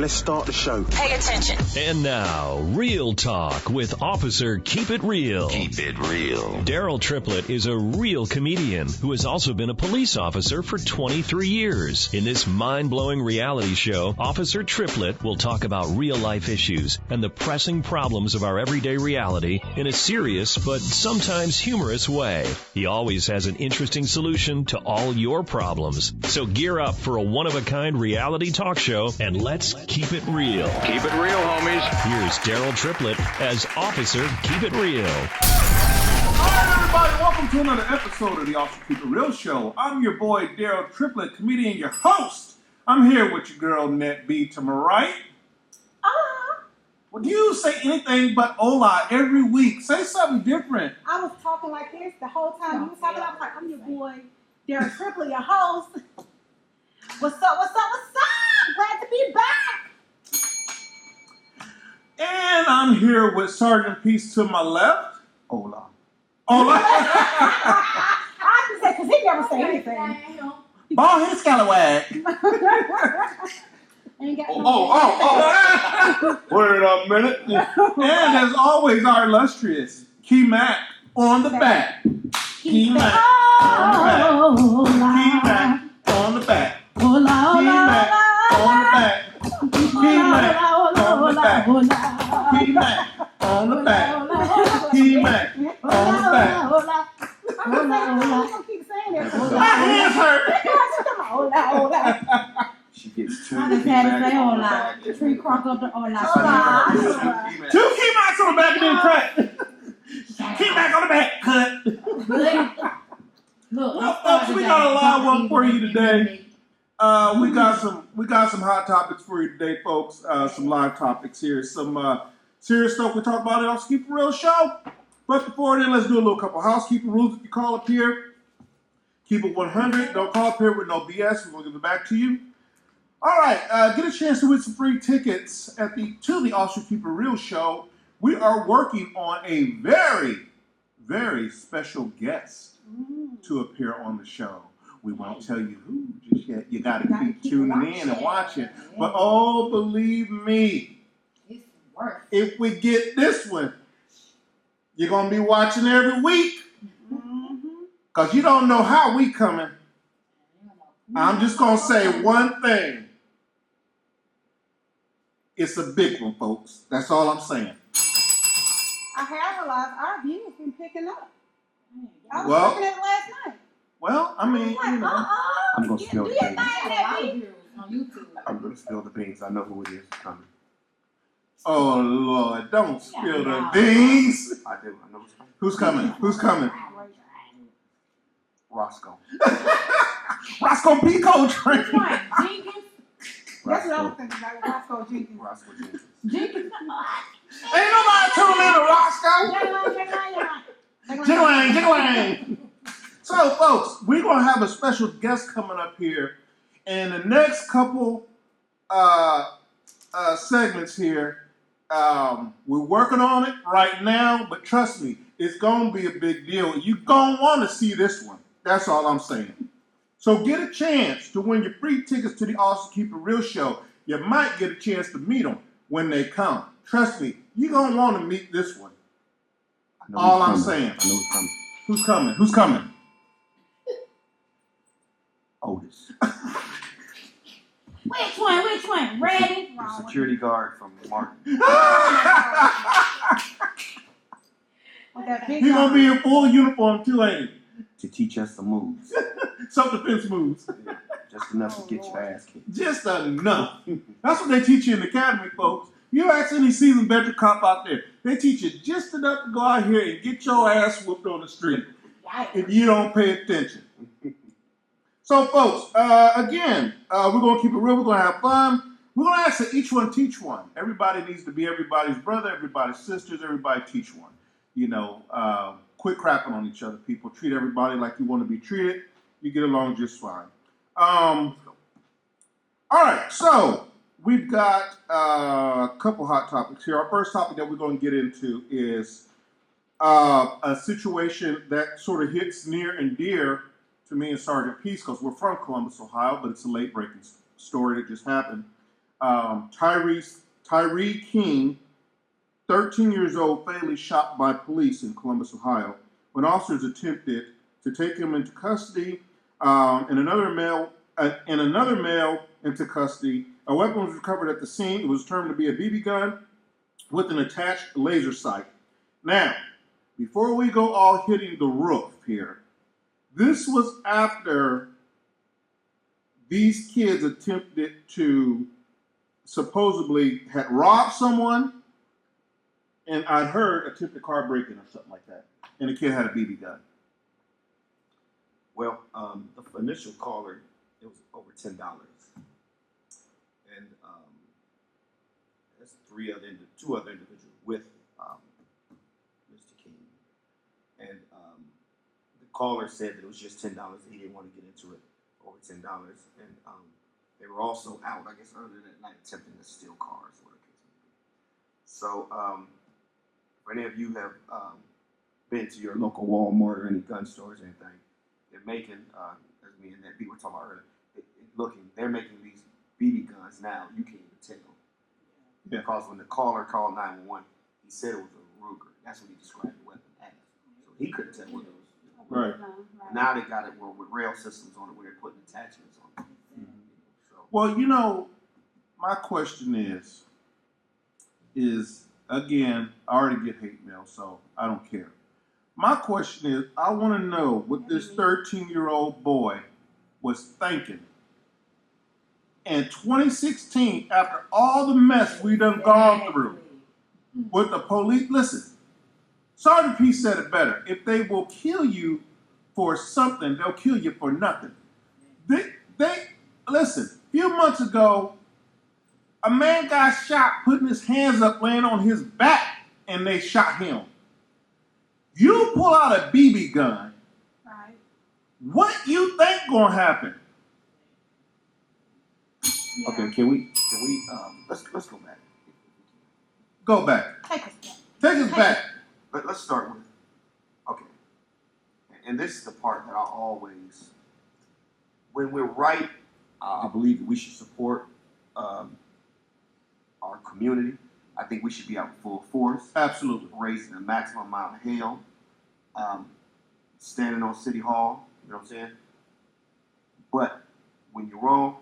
let's start the show. Pay attention. And now, Real Talk with Officer Keep It Real. Keep it real. Daryl Triplett is a real comedian who has also been a police officer for 23 years. In this mind-blowing reality show, Officer Triplett will talk about real-life issues and the pressing problems of our everyday reality in a serious but sometimes humorous way. He always has an interesting solution to all your problems. So gear up for a one-of-a-kind reality talk show, and let's keep it real. Keep it real, homies. Here's Daryl Triplett as Officer Keep It Real. All right, everybody, welcome to another episode of the Officer Keep It Real Show. I'm your boy, Daryl Triplett, comedian, your host. I'm here with your girl, Net B, to my right. Well, you say anything but hola every week. Say something different. I was talking like this the whole time. You was talking, I was like, I'm your boy, Daryl Triplett, your host. What's up, what's up, what's up? Glad to be back. And I'm here with Sergeant Peace to my left. Hola. Hola. I can say, because he never say anything. Ball his scallywag. Ain't got Oh. Wait a minute. And as always, our illustrious Key Mac on the back. Key Mac on the back. Key Mac on the back. Key Mac on the back. Key Mac on the back. Key Mac on the back. Key Mac on the back. I'm keep saying it. My hands hurt. She gets two. I just had to say hola. Tree cross up the hola. Two Key Macs on the back and then cut. Key Mac on the back, cut. Well, folks, we got a live one for you today. We got some hot topics for you today, folks. Some live topics here. Some serious stuff we talk about it on Keep It Real Show. But before then, let's do a little couple housekeeping rules. If you call up here, keep it 100. Don't call up here with no BS. We're gonna give it back to you. All right, get a chance to win some free tickets to the Officer Keep It Real Show. We are working on a very, very special guest to appear on the show. We won't tell you who just yet. You got to keep tuning in and watching. But oh, believe me, It's worth. if we get this one, you're going to be watching every week. Because you don't know how we coming. I'm just going to say one thing. It's a big one, folks. That's all I'm saying. I have realized our views been picking up. I was Well, looking at it last night. Well, I mean, you know. I'm gonna spill the Do your beans. thing, Debbie. On YouTube. I'm gonna spill the beans. I know who it is coming. Oh, Lord, don't spill the beans. I do. I know who's coming. Who's coming? Who's coming? Roscoe. Roscoe Pico Train. Which one? Jenkins? That's what I was Roscoe. thinking about. Roscoe Jenkins. Roscoe Jenkins. Jenkins. Ain't nobody tuning in to Roscoe. Jiggling, jiggling. So, folks, we're going to have a special guest coming up here. And the next couple segments here, we're working on it right now. But trust me, it's going to be a big deal. You're going to want to see this one. That's all I'm saying. So get a chance to win your free tickets to the Officer Keep It Real Show. You might get a chance to meet them when they come. Trust me, you're going to want to meet this one. I know All who's I'm coming. saying. I know who's coming. Who's coming? Who's coming? Otis. Which one? Which one? Ready? The security guard from Martin. He's going to be in full uniform too, ain't To teach us the moves. he? Self-defense moves. Yeah, just enough to get your ass kicked. Just enough. That's what they teach you in the academy, folks. You ask any seasoned veteran cop out there, they teach you just enough to go out here and get your ass whooped on the street if you don't pay attention. So, folks, again, we're going to keep it real. We're going to have fun. We're going to ask that each one teach one. Everybody needs to be everybody's brother, everybody's sisters, everybody teach one. You know, quit crapping on each other, people. Treat everybody like you want to be treated. You get along just fine. All right, so we've got a couple hot topics here. Our first topic that we're going to get into is a situation that sort of hits near and dear to me and Sergeant Peace because we're from Columbus, Ohio, but it's a late-breaking story that just happened. Tyree King, 13 years old, fatally shot by police in Columbus, Ohio, when officers attempted to take him into custody, and another male into custody. A weapon was recovered at the scene. It was determined to be a BB gun with an attached laser sight. Now, before we go all hitting the roof here, this was after these kids attempted to supposedly had robbed someone, and I heard attempted car break-in or something like that, and the kid had a BB gun. Well, the initial caller, it was over $10, and there's two other individuals with Mr. King, and the caller said that it was just $10. He didn't want to get into it over $10, and they were also out, I guess, earlier that night attempting to steal cars, whatever the case may be. So, if any of you have been to your local Walmart or any gun stores or anything, they're making, as me and that B were talking about earlier, they're making these BB guns now. You can't even tell. Yeah. Because when the caller called 911, he said it was a Ruger. That's what he described the weapon as. So he couldn't tell what it was. Right. Now they got it with rail systems on it where they're putting attachments on it. So, Well, my question is again, I already get hate mail, so I don't care. My question is, I want to know what this 13-year-old boy was thinking in 2016 after all the mess we done gone through with the police. Listen, Sergeant P said it better. If they will kill you for something, they'll kill you for nothing. Listen, a few months ago, a man got shot putting his hands up, laying on his back, and they shot him. You pull out a BB gun, Right. what you think gonna happen? Yeah. okay, can we let's go back. Go back. Take us back. Take us back. Let's start with, okay, and this is the part that I always, when we're right, I believe that we should support our community. I think we should be out in full force, Absolutely. raising the maximum amount of hell, standing on City Hall, you know what I'm saying? But when you're wrong,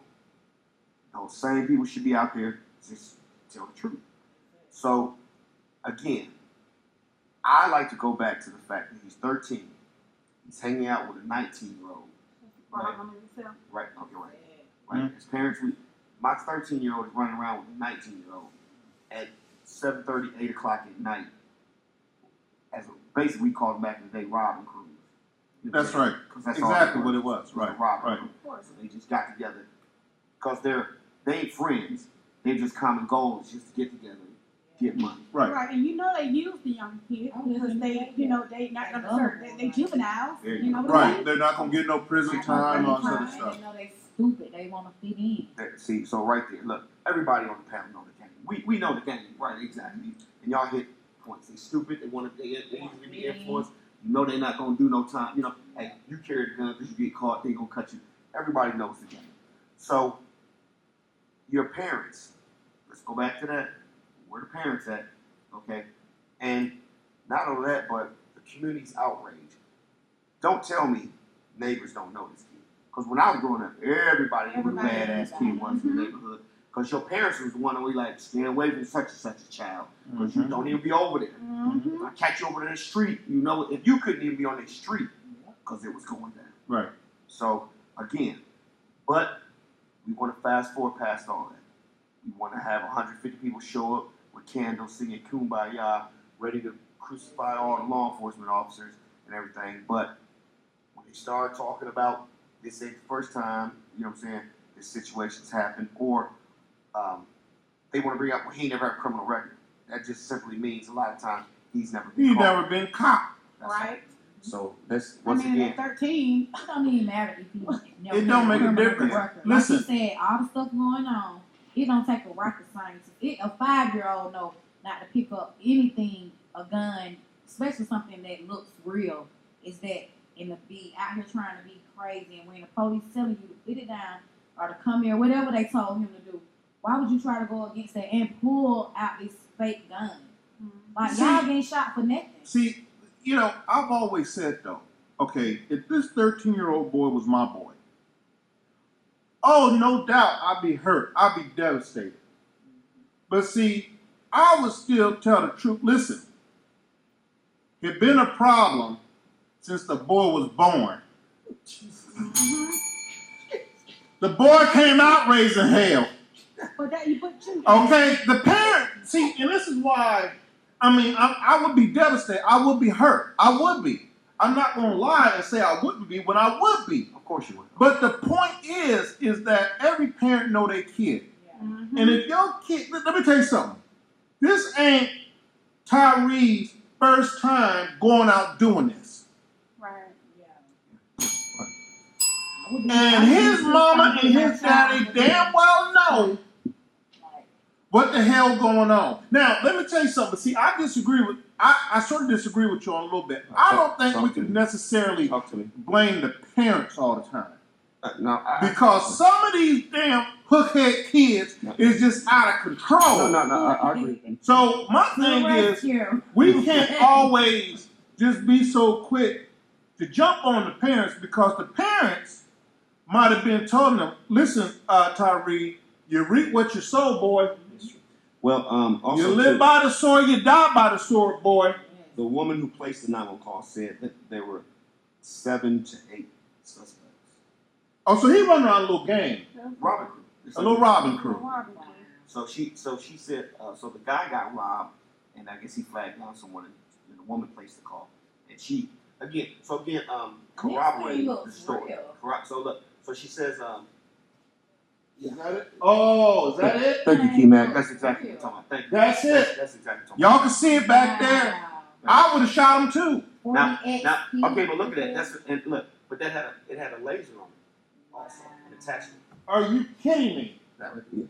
those same people should be out there just tell the truth. So, again, I like to go back to the fact that he's 13. He's hanging out with a 19-year-old. Right? Right, okay, right. Right. His parents, my 13-year-old is running around with a 19-year-old at 7:30, 8 o'clock at night. Basically, we called them back in the day robbing crews. You know That's right. 'Cause that's Exactly all what they it was. were, Right. robbing Right. crew. So they just got together because they ain't friends. They're just common goals just to get together and get money. Right. Right, and they use the young kids because they not gonna serve. They juveniles. There you You know go. what I Right. mean? They're not gonna get no prison time, all this other stuff. They know they stupid. They want to fit in. See, so right there, look, everybody on the panel know the game. We know the game, right? Exactly. And y'all hit points. They stupid. They usually be influenced. You know they're not gonna do no time. You know, hey, you carry the gun because you get caught, they gonna cut you. Everybody knows the game. So your parents, let's go back to that. Where the parents at? Okay, and not only that, but the community's outrage. Don't tell me neighbors don't know this kid. Because when I was growing up, everybody knew who the badass kid was in the neighborhood. Because your parents was the one that we like, stay away from such and such a child. Because you don't even be over there. Mm-hmm. I catch you over there in the street, you know, if you couldn't even be on the street because it was going down. Right. So, again, but we want to fast forward past all that. We want to have 150 people show up with candles singing Kumbaya, ready to crucify all the law enforcement officers and everything. But when they start talking about this ain't the first time, you know what I'm saying, this situation's happened, or they want to bring up, well, he never had a criminal record. That just simply means a lot of times he's never been He caught. never been caught. That's Right. all. So that's I once mean, again. at 13, It don't even matter if you never It don't make a criminal difference. record. Listen. Like you said, all the stuff going on, it don't take a rocket scientist. A 5-year-old know not to pick up anything, a gun, especially something that looks real. Is that in the be out here trying to be crazy, and when the police telling you to put it down or to come here, whatever they told him to do, Why would you try to go against that and pull out this fake gun? Like, See- y'all getting shot for nothing. See, you know, I've always said though, okay, if this 13-year-old boy was my boy, oh, no doubt I'd be hurt. I'd be devastated. But see, I would still tell the truth. Listen, it's been a problem since the boy was born. The boy came out raising hell. But that you put two. Okay, the parent, see, and this is why, I mean, I would be devastated. I would be hurt. I would be. I'm not going to lie and say I wouldn't be when I would be. Of course you would. But the point is that every parent know their kid. And if your kid, let me tell you something. This ain't Tyree's first time going out doing this. Right. And his mama and his daddy damn well know what the hell going on. Now, let me tell you something. See, I sort of disagree with you on a little bit. I don't think we can necessarily Talk to me. blame the parents all the time. No, Because some of these damn hookhead kids is just out of control. No, I agree. So my thing is, we can't always just be so quick to jump on the parents because the parents might have been telling them, listen, Tyree, you reap what you sow, boy. Well, also You live too, by the sword, you die by the sword, boy. the woman who placed the 911 call said that there were 7 to 8 suspects. Oh, so he run around a little gang, Robbing crew. a little robbing crew. So she said, so the guy got robbed, and I guess he flagged down someone, and the woman placed the call, and she corroborated the story. So she says, Is that it? Oh, is that it? thank you, T-Mac. That's exactly what I'm talking about. Thank you. That's it. That's exactly what I'm talking Y'all can see it back there. I would have shot him too. Now, okay, but look at that. But it had a laser on it, also, an attachment. Are you kidding me? That was yes.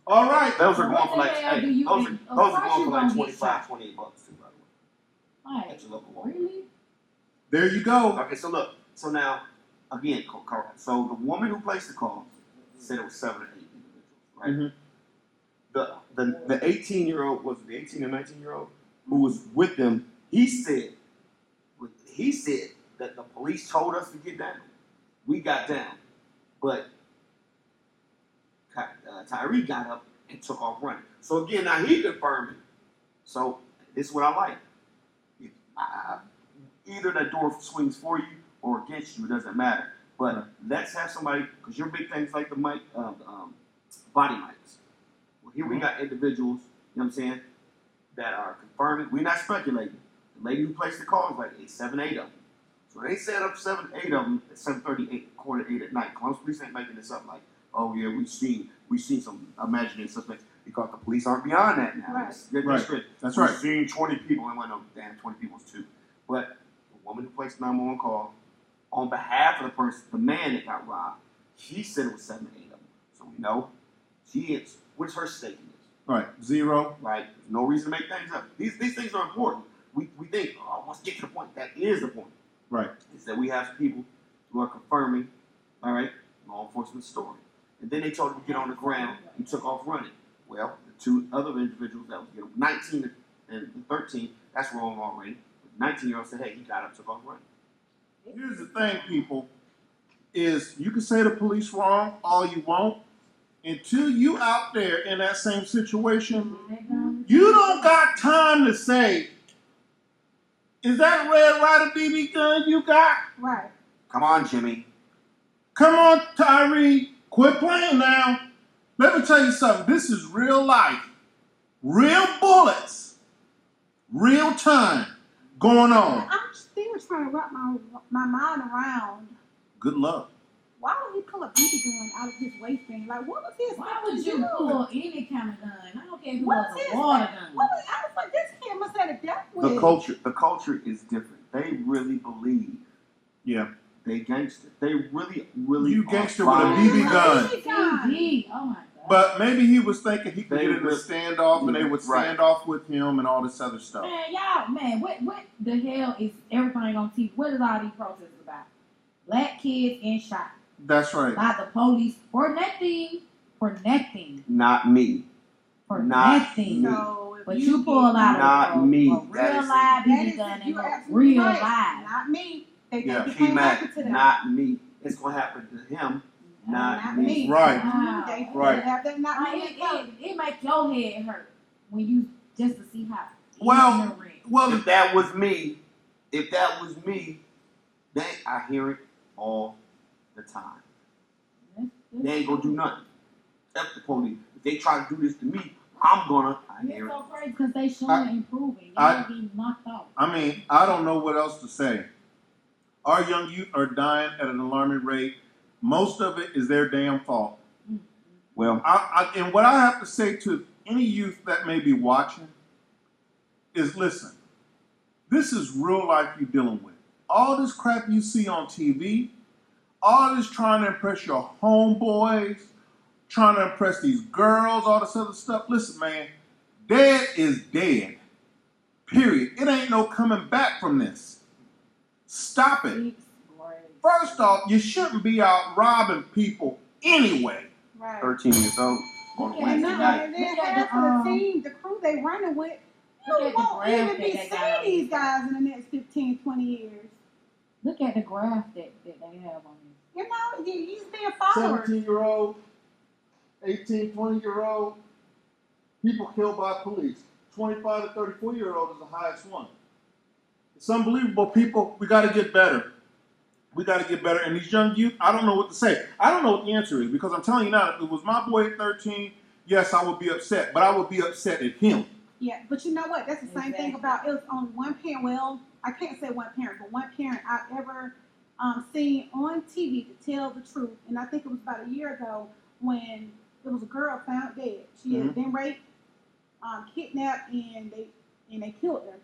All right. Those are going for What the hell do you those think? are going for you like gonna get 25, shot? 28 bucks too, by the way. At your local Walmart. Really? There you go. Okay, so look. So now, again, so the woman who placed the call said it was 7 or 8 individuals, right? Mhm. The 18-year-old, was it the 18 or 19-year-old who was with them? He said that the police told us to get down. We got down, but Tyree got up and took off running. So again, now he confirmed it. So this is what I like. Either that door swings for you or against you, it doesn't matter. But let's have somebody, because your big things like the mic, body mics. Well, here we got individuals, you know what I'm saying, that are confirming. We're not speculating. The lady who placed the call is like 7, 8 of them. So they set up 7, 8 of them at 7:38, quarter to 8 at night. Columbus Police ain't making this up like, oh yeah, we've seen some imaginary suspects, because the police aren't beyond that now. Right. That's We've right. seen 20 people, and went, no, damn, 20 people's too. But the woman who placed the 911 call, on behalf of the person, the man that got robbed, she said it was 7 to 8 of them. So we know she is. What's her statement is? Right. 0. Right? There's no reason to make things up. These things are important. We think, oh, let's get to the point. That is the point. Right. Is that we have some people who are confirming, all right, law enforcement story. And then they told him to get on the ground. He took off running. Well, the 2 other individuals that was 19 and 13, that's wrong already. The 19-year-old said, hey, he got up, took off running. Here's the thing, people, is you can say the police wrong all you want. Until you out there in that same situation, you don't got time to say, is that a Red Ryder BB gun you got? Right. Come on, Jimmy. Come on, Tyree. Quit playing now. Let me tell you something. This is real life. Real bullets. Real time going on. I'm still trying to wrap my mind around Good luck. why would he pull a BB gun out of his waistband? Like, what was his? Why would you pull any kind of gun? I don't care if it What was is a water that? gun. What was, I was like, this kid must have a death wish. The culture is different. They really believe Yeah. they gangster. They really You are gangster with a fine. BB gun. CD. Oh my God. But maybe he was thinking he could They get in a really- standoff and they would Right. stand off with him and all this other stuff. Man, what the hell is everything on TV? What is all these protests about? Black kids getting shot That's right. by the police for nothing. for nothing. Not me. For Not nothing. me. So if But you pull out Not a me. real That is- live that BB is gun and you're a absolutely real right. live. Not me. They think Yeah. it T can't happen Mac, to them. not me. It's gonna happen to him, not me. Right. Wow. They Right. have that not Like, me. it makes your head hurt when you just to see how Well, ignorant. Well, If that was me, I hear it all the time. They ain't gonna do nothing. F the police. If they try to do this to me, I hear It's it. so crazy because they showing improving. They I- ain't getting knocked out. I mean, I don't know what else to say. Our young youth are dying at an alarming rate. Most of it is their damn fault. Well, And what I have to say to any youth that may be watching is listen, this is real life you're dealing with. All this crap you see on TV, all this trying to impress your homeboys, trying to impress these girls, all this other stuff. Listen, man, dead is dead. Period. It ain't no coming back from this. Stop it. First off, you shouldn't be out robbing people anyway. Right. 13 years old, on a Yeah, And Wednesday now, night. and then Look at half the, of the team, the crew they running with, Look you at the won't graph even that be they got seeing on these this. guys in the next 15, 20 years. Look at the graph that they have on this. You know, he's being followers. 17-year-old, 18, 20-year-old, people killed by police. 25 to 34-year-old is the highest one. It's unbelievable. People, we got to get better. We got to get better. And these young youth, I don't know what to say. I don't know what the answer is because I'm telling you now, if it was my boy at 13, yes, I would be upset. But I would be upset at him. Yeah, but you know what? That's the same thing Exactly. about, it was only one parent, well, I can't say one parent, but one parent I've ever seen on TV to tell the truth. And I think it was about a year ago when there was a girl found dead. She had been raped, kidnapped, and they killed her.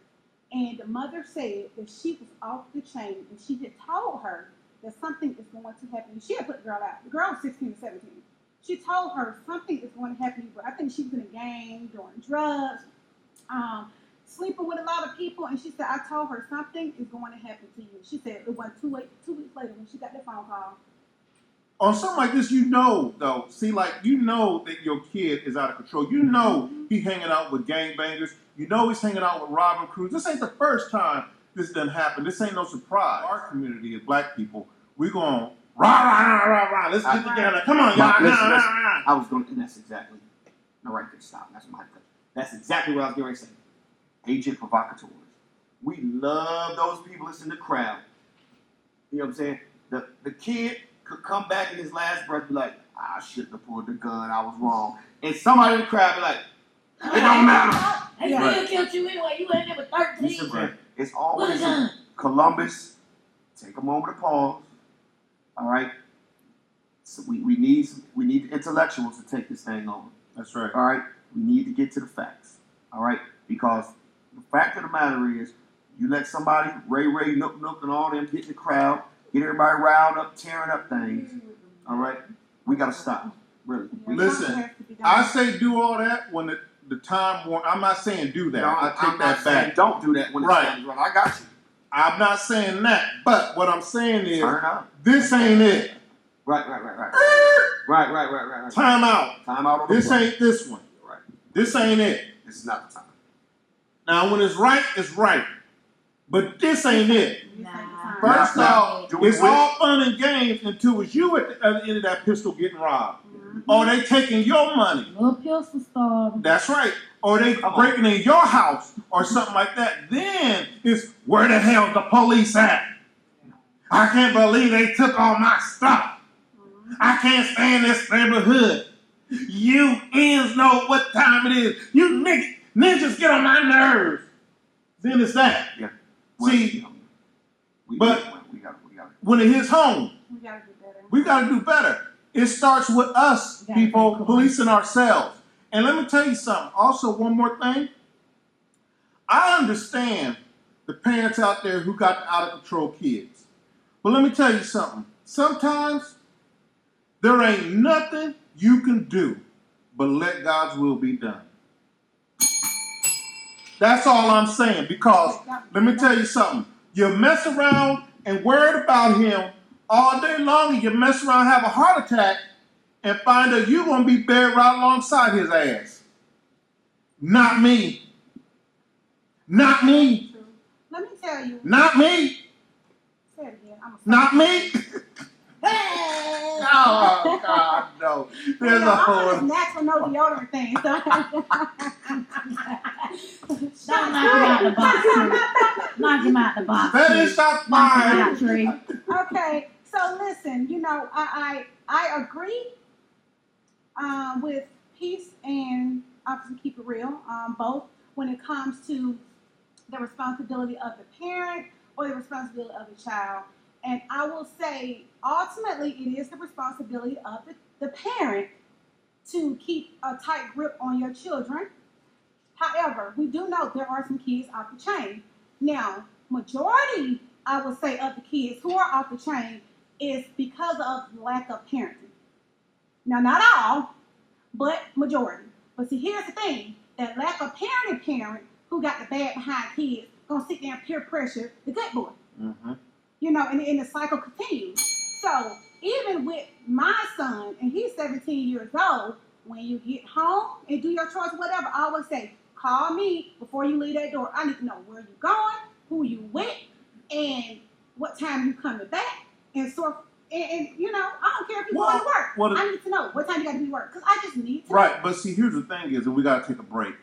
And the mother said that she was off the chain, and she had told her that something is going to happen. She had put the girl out. The girl was 16 or 17. She told her something is going to happen to you. I think she was in a gang, doing drugs, sleeping with a lot of people. And she said, I told her something is going to happen to you. She said it was 2 weeks later when she got that phone call. On something like this, you know, though, see, like, you know that your kid is out of control. You know he hanging out with gangbangers. You know he's hanging out with robbing crews. This ain't the first time this done happened. This ain't no surprise. Our community as black people, we going, rah, rah, rah, rah, rah. Let's get together. Come on, y'all. Listen, Nah, listen. nah, nah. I was going to, and that's exactly, no, right there, stop. That's exactly what I was going to say. Agent provocateurs. We love those people that's in the crowd. You know what I'm saying? The kid could come back in his last breath and be like, I shouldn't have pulled the gun, I was wrong. And somebody in the crowd be like, it don't matter. They still killed you anyway. You ain't never 13. Listen, it's What a always gun. Columbus. Take a moment to pause. All right. So we need the intellectuals to take this thing over. That's right. All right. We need to get to the facts. All right. Because the fact of the matter is, you let somebody, Ray, Nook, and all them get in the crowd, get everybody riled up, tearing up things. All right. We got to stop. Really. Listen, I say do all that when the time warrant. I'm not saying do that. No, I take I'm not that saying back. don't do that when Right. it's time to run. I got you. I'm not saying that. But what I'm saying is, Turn up. this ain't it. Right. Right. Time out. Time out on the This play. ain't this one. Right. This ain't it. This is not the time. Now, when it's right, it's right. But this ain't it. Nah. First Now, off, do we it's wish- all fun and games until it's you at the other end of that pistol getting robbed. Or they taking your money. Little pistol star. That's right. Or they Come on. breaking in your house or something like that. Then it's where the hell the police at? I can't believe they took all my stuff. I can't stand this neighborhood. You ends know what time it is. You ninjas get on my nerves. Then it's that. Yeah. See, we but- got. when it hits home, We gotta do better. we got to do better. It starts with us, We gotta people, think policing ourselves. And let me tell you something. Also, one more thing. I understand the parents out there who got the out of control kids. But let me tell you something. Sometimes there ain't nothing you can do but let God's will be done. That's all I'm saying. Because let me tell you something. You mess around and worried about him all day long, and you mess around and have a heart attack, and find out you're going to be buried right alongside his ass. Not me. Not me. Let me tell you. Not me. Say it again. Not me. Oh, God, no. There's a I'm whole... on this natural no deodorant thing. So. Don't knock him out the box, Tree. Knock him out the box. That Tree. is not Knock him mine. out, Tree. Okay, so listen, I agree with Peace and Officer Keep It Real, both when it comes to the responsibility of the parent or the responsibility of the child. And I will say, ultimately, it is the responsibility of the parent to keep a tight grip on your children. However, we do know there are some kids off the chain. Now, majority, I would say, of the kids who are off the chain is because of lack of parenting. Now, not all, but majority. But see, here's the thing. That lack of parenting parent who got the bad behind kids gonna sit there and peer pressure the good boy. Mm-hmm. And the cycle continues. So even with my son, and he's 17 years old, when you get home and do your chores, whatever, I always say, call me before you leave that door. I need to know where you're going, who you with, and what time you coming back. And so, and I don't care if you're going to work. I need to know what time you got to be to work, because I just need to know. Right, but see, here's the thing is, and we got to take a break.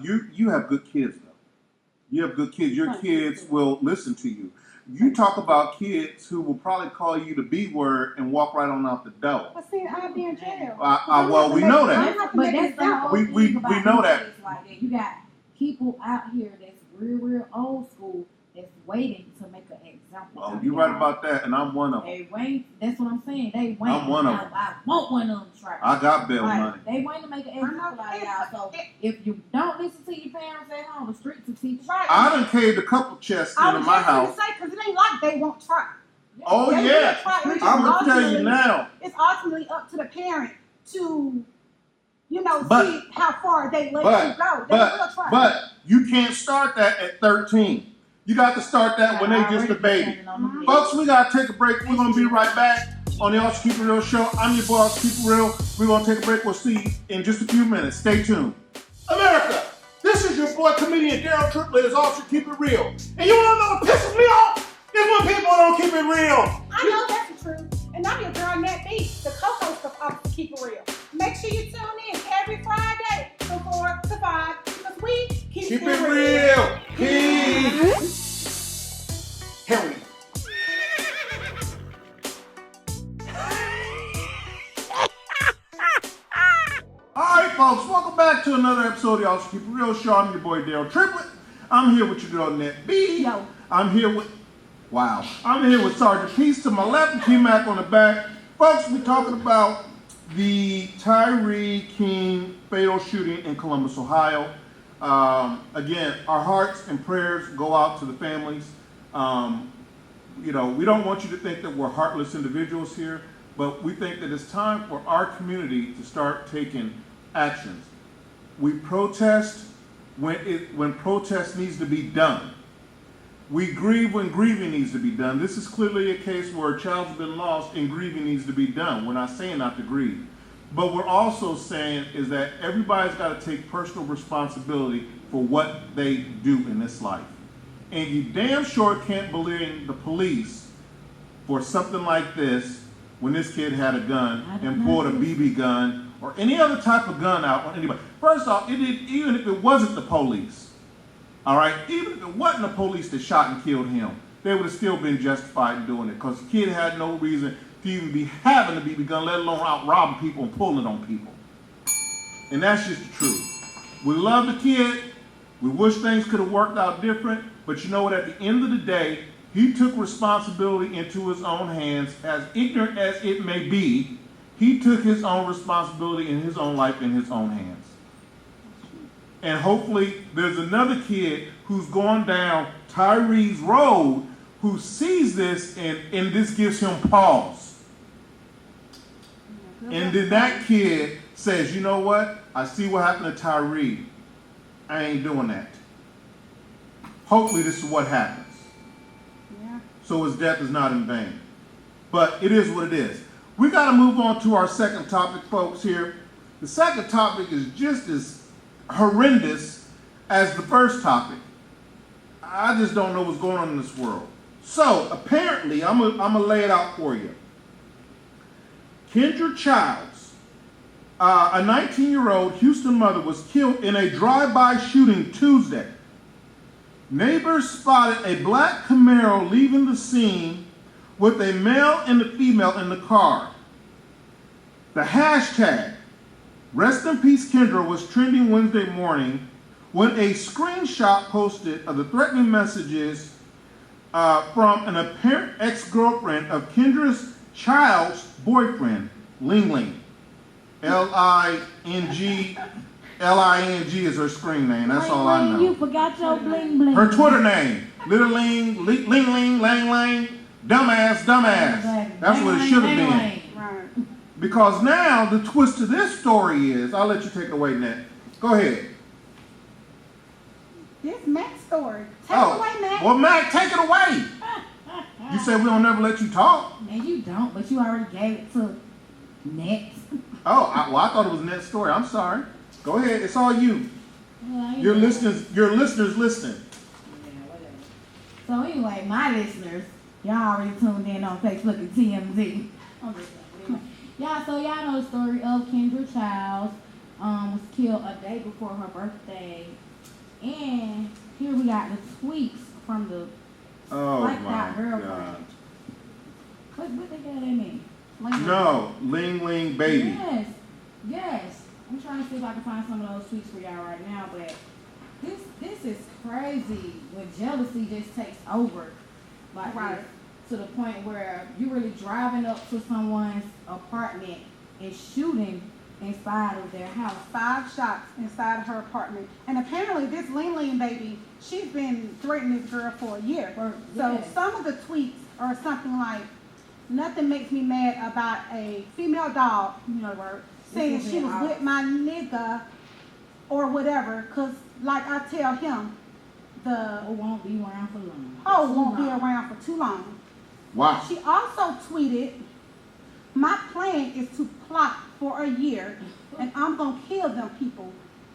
You have good kids, though. You have good kids. Your kids will listen to you. You talk about kids who will probably call you the B word and walk right on out the door. But see, I'll be in jail. Well, we know that. But that's the whole We thing about know that. kids like that. You got people out here that's real old school that's waiting to make an example. Oh, you're right about that, and I'm one of them. They wait. That's what I'm saying. They wait. I'm one of them. I want one of them to try. I got bail Like, money. they wait to make an example out of y'all. So if you don't listen to your parents at home, the streets will teach you. Right. I done caved a couple chests into my house. Because it ain't like they won't try. Oh, They yeah. will try. It's I'm going to tell you ultimately- now. It's ultimately up to the parent to, But- see how far they let you go. They will try. But you can't start that at 13. You got to start that when they just a baby. Folks, we got to take a break. We're going to be right back on the Officer Keep It Real show. I'm your boy, Officer Keep It Real. We're going to take a break. We'll see you in just a few minutes. Stay tuned. America, this is your boy, comedian Daryl Triplett, is Officer Keep It Real. And you want to know what pisses me off? Is when people don't keep it real. I know that's the truth. And I'm your girl, Nat B, the co-host of Officer Keep It Real. Make sure you tune in every Friday from 4 to 5 because we keep Keep it it real. real. Keep. Here we go. Alright, folks, welcome back to another episode of the Officer Keep It Real show. I'm your boy, Daryl Triplett. I'm here with your girl, Nat B. Yo. I'm here with Sergeant Peace to my left and T-Mac on the back. Folks, we're talking about the Tyree King fatal shooting in Columbus, Ohio. Again, our hearts and prayers go out to the families. We don't want you to think that we're heartless individuals here, but we think that it's time for our community to start taking actions. We protest when protest needs to be done. We grieve when grieving needs to be done. This is clearly a case where a child's been lost and grieving needs to be done. We're not saying not to grieve. But we're also saying is that everybody's got to take personal responsibility for what they do in this life. And you damn sure can't blame the police for something like this when this kid had a gun and pulled a BB gun or any other type of gun out on anybody. First off, even if it wasn't the police, all right, even if it wasn't the police that shot and killed him, they would have still been justified in doing it because the kid had no reason to even be having a BB gun, let alone out robbing people and pulling on people. And that's just the truth. We love the kid. We wish things could have worked out different, but you know what? At the end of the day, he took responsibility into his own hands. As ignorant as it may be, he took his own responsibility in his own life in his own hands. And hopefully there's another kid who's going down Tyree's road who sees this and this gives him pause. And then that kid says, you know what? I see what happened to Tyree. I ain't doing that. Hopefully this is what happens. Yeah. So his death is not in vain. But it is what it is. We got to move on to our second topic, folks, here. The second topic is just as horrendous as the first topic. I just don't know what's going on in this world. So, apparently, I'm gonna lay it out for you. Kendra Childs, a 19-year-old Houston mother, was killed in a drive-by shooting Tuesday. Neighbors spotted a black Camaro leaving the scene with a male and a female in the car. The hashtag Rest in Peace Kendra was trending Wednesday morning when a screenshot posted of the threatening messages from an apparent ex-girlfriend of Kendra's child's boyfriend, Ling Ling. L-I-N-G is her screen name. That's all I know. You forgot your bling bling. Her Twitter name, Little Ling, Ling Ling, Lang Lang, Dumbass. That's what it should have been. Right. Because now the twist to this story is, I'll let you take it away, Nat. Go ahead. This Mac's story. Take it away, Mac. Well, Mac, take it away. You said we don't never let you talk. And you don't, but you already gave it to next. Oh, I thought it was Nat's story. I'm sorry. Go ahead. It's all you. Your listeners listening. Yeah, whatever. So anyway, my listeners, y'all already tuned in on Facebook and TMZ. I'm just kidding. Yeah, so y'all know the story of Kendra Childs was killed a day before her birthday. And here we got the tweets from the Oh out girlfriend. God. What the hell that mean? No, Ling Ling baby. Yes. I'm trying to see if I can find some of those tweets for y'all right now, but this is crazy when jealousy just takes over. Like Right. to the point where you're really driving up to someone's apartment and shooting inside of their house. 5 shots inside her apartment. And apparently this Ling Ling baby, she's been threatening this girl for a year. So some of the tweets are something like, nothing makes me mad about a female dog, you know the word, saying she was with my nigga or whatever, because like I tell him, the won't be around for long. hoe won't be around for too long. Wow. She also tweeted, my plan is to plot for a year and I'm going to kill them people.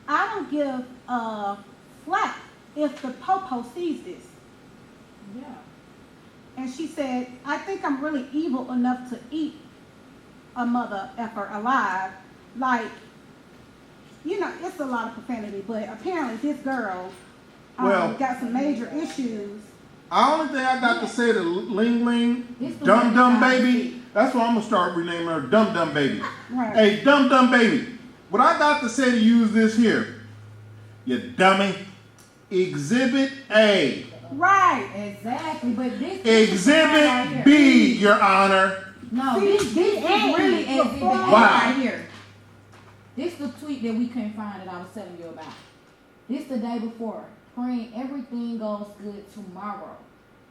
I don't give a flack if the popo sees this. Yeah. And she said, I think I'm really evil enough to eat a mother effer alive. Like, you know, it's a lot of profanity, but apparently this girl got some major issues. The only thing I got to say to Ling Ling, Dum Baby, that's why I'm going to start renaming her Dum Baby. Right. Hey, Dum Baby, what I got to say to you is this here. You dummy. Exhibit A. Right. Exactly. But this Exhibit right B, Your Honor. No, See, this is really exhibit A Wow. right here. This is the tweet that we couldn't find that I was telling you about. This the day before. Praying everything goes good tomorrow.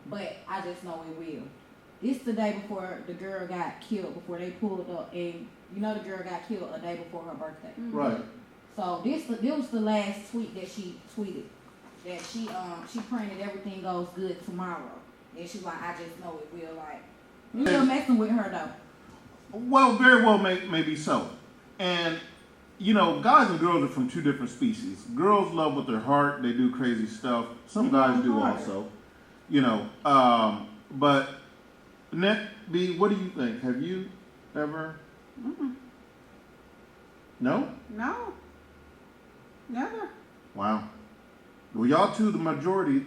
But I just know it will. This the day before the girl got killed, before they pulled up, and you know the girl got killed a day before her birthday. Mm-hmm. Right. So this was the last tweet that she tweeted. That she praying that everything goes good tomorrow. And she's like, I just know it will. Like, you still messing with her though. Well, very well, maybe so. And, you know, guys and girls are from two different species. Girls love with their heart. They do crazy stuff. Some guys do also. You know, but, Net B, what do you think? Have you ever? Mm-mm. No? No. Never. Wow. Well, y'all two the minority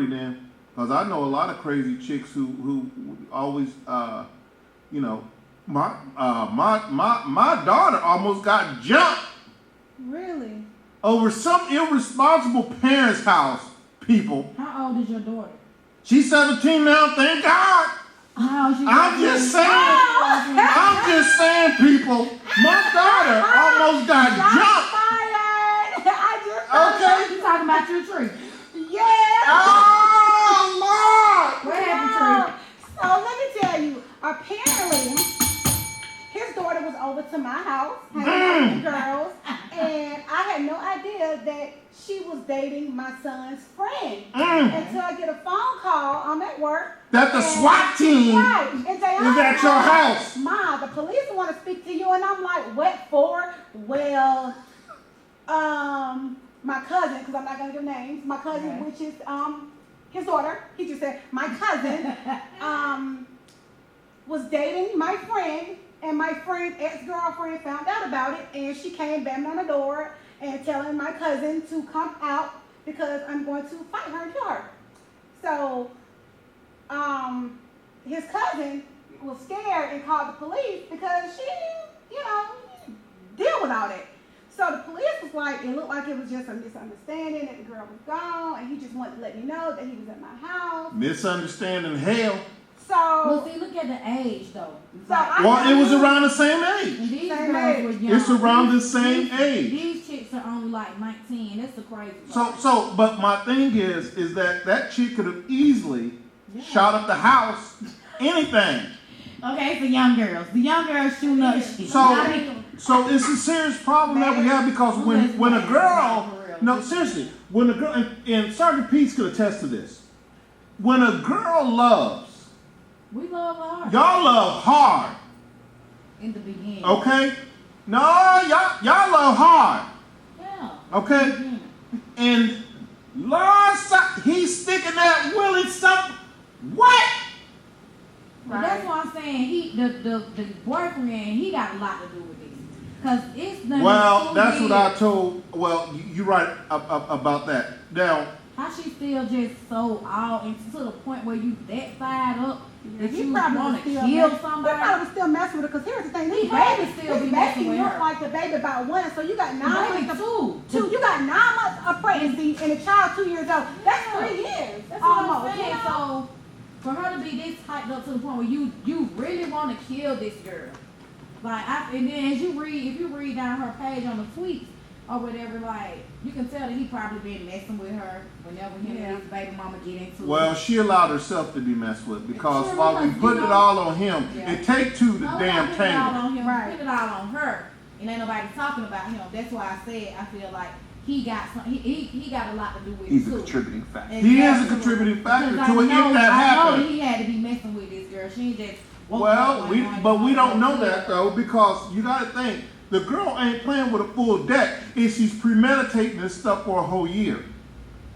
then, because I know a lot of crazy chicks who always, you know, my daughter almost got jumped Really? over some irresponsible parents' house. People. How old is your daughter? She's 17 now. Thank God. How old she I'm just saying. I'm just saying, people. My daughter almost got jumped. Fired! I just Okay. You talking about your tree? Yeah. Oh Lord. What happened, So let me tell you, apparently his daughter was over to my house hanging out with the girls, And I had no idea that she was dating my son's friend. Until I get a phone call, I'm at work. That the SWAT team Right. And they is at your house. Ma, the police want to speak to you. And I'm like, what for? Well, my cousin, because I'm not going to give names, my cousin, which is his daughter, he just said, my cousin was dating my friend, and my friend's ex-girlfriend found out about it, and she came banging on the door and telling my cousin to come out because I'm going to fight her and kill her. So, his cousin was scared and called the police because she didn't, deal with all that. So the police was like, it looked like it was just a misunderstanding, that the girl was gone, and he just wanted to let me know that he was at my house. Misunderstanding hell. So, Well, see, look at the age though. So I- Well, it was around the same age. And these Same girls age. were young. It's around the same age. These chicks are only like 19. That's the crazy part. So, but my thing is that chick could have easily shot up the house, anything. Okay, it's the young girls. The young girls shooting up shit. So it's a serious problem that we have because when a girl, no, seriously, when a girl, and Sergeant Peace could attest to this, when a girl loves, We love hard. y'all love hard, In the beginning. okay? No, y'all love hard, Yeah. okay? Mhm. And he's sticking that Willie something. What? But that's why I'm saying the boyfriend, he got a lot to do with this. Cause it's nothing. Well, that's what I told. Well, you're right about that. Now, How she still just so all into the point where you that fired up that he you probably want was to still kill They somebody. probably was still messing with her, because here's the thing, He this had to baby, still this be messing baby with looked her. like the baby about 1, so you got 9 Maybe months of two. you got 9 months of pregnancy and a child 2 years old. That's 3 years. That's what almost. I'm saying. You know? So for her to be this hyped up to the point where you really want to kill this girl, and then if you read down her page on the tweets or whatever, like you can tell that he probably been messing with her whenever him and his baby mama get into well, it. she allowed herself to be messed with because Sure, while we because, put you it know- all on him, Yeah. it take two to No, damn put it all tango. on him, Right. put it all on her, and ain't nobody talking about him. That's why I said I feel like he got he got a lot to do with He's it a too. contributing factor. He is a contributing factor Because to it if that I know happened. that he had to be messing with this girl. She ain't just woke up Well, one we morning don't and know wanted to that kill her. though because you got to think the girl ain't playing with a full deck if she's premeditating this stuff for a whole year.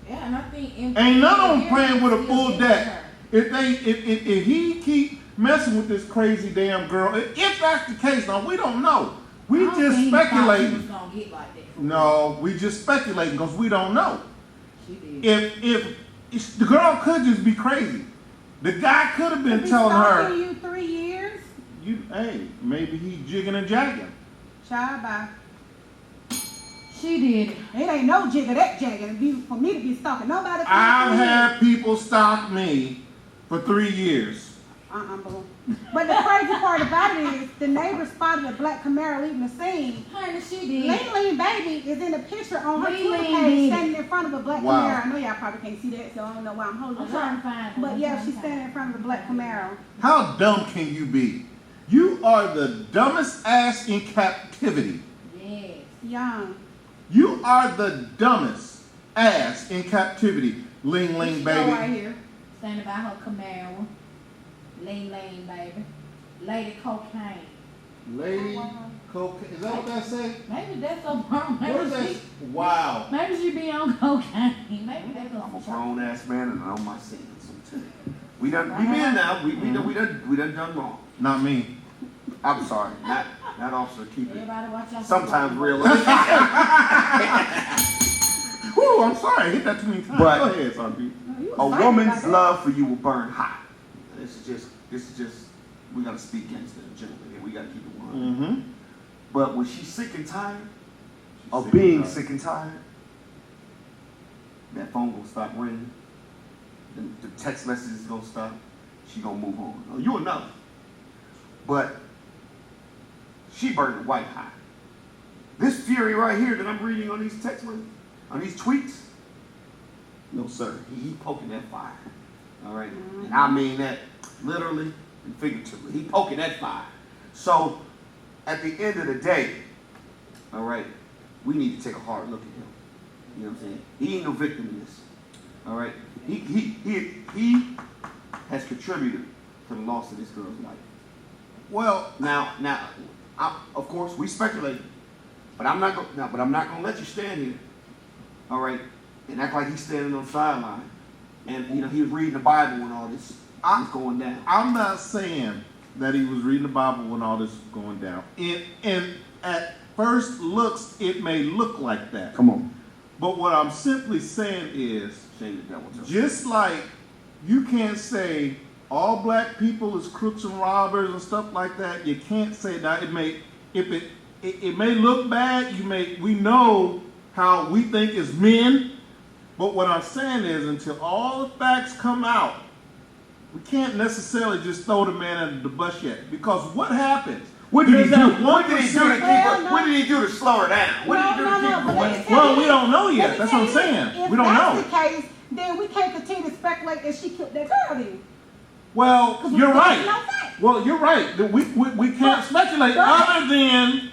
Yeah, and I think Ain't none of them playing with a still full getting deck. her. If he keep messing with this crazy damn girl, if that's the case, now we don't know. We I don't just think he thought she was speculating. gonna get like that. No, we just speculating because we don't know. She did. If the girl could just be crazy, the guy could have been If he's telling stalking her, you 3 years, hey, maybe he jigging and jagging. child, bye. She did. It ain't no jigger that jagging for me to be stalking nobody. for I've 3 years. had people stalk me for 3 years. Boo. But the crazy part about it is the neighbor spotted a black Camaro leaving the scene. Honey, she did. Lean Lean Baby is in a picture on her Lean Twitter Lean page did. standing in front of a black Wow. Camaro. I know y'all probably can't see that, so I don't know why I'm holding I'm it trying up. to find her. But I'm yeah, trying she's to standing find in front of a black Camaro. How dumb can you be? You are the dumbest ass in captivity. her. Yes. Young. You are the dumbest ass in captivity. Ling She Ling go right baby. here, standing by her Camaro. Lean, lean, baby. Lady Cocaine. Lady cocaine. Is that what that say? Maybe that's so wrong. What is that? Wow. Maybe she be on cocaine. Maybe that's I'm a what grown ass man and I know my sins. I'm telling you. We men now. We done wrong. Not me. I'm sorry. Not officer. Keep it. Everybody watch out. Sometimes real. Whew, I'm sorry. I hit that too many times. But- Go ahead, Sarpy. You A was fighting woman's about that. love for you will burn hot. This is just. We gotta speak gangster generally here. We gotta keep it 100. Mm-hmm. But when she's sick and tired of being sick and tired, that phone gonna stop ringing. The text messages gonna stop. She gonna move on. Oh, you enough. But she burned white hot. This fury right here that I'm reading on these text messages, on these tweets, no sir. He poking that fire. All right? And I mean that literally and figuratively. He poking that fire. So at the end of the day, all right, we need to take a hard look at him. You know what I'm saying? He ain't no victim in this. All right? He has contributed to the loss of this girl's life. Well, Now, of course, we speculate, but I'm not gonna let you stand here, all right, and act like he's standing on the sideline, and he was reading the Bible when all this was going down. I'm not saying that he was reading the Bible when all this was going down. And at first looks, it may look like that. Come on, But what I'm simply saying is, shame the devil. just like you can't say all black people is crooks and robbers and stuff like that, you can't say that. It may look bad. We know how we think as men, but what I'm saying is, until all the facts come out, we can't necessarily just throw the man under the bus yet. Because what happens? What did he do? There's that What did he do to 1%. keep her? What did he do to slow her down? What did he do to keep her away? Well, we don't know yet. That's what I'm saying. We don't know. If that's the case, then we can't continue to speculate that she killed that girl then. Well, 'Cause you're there's right. no fact. Well, you're right. We can't speculate other than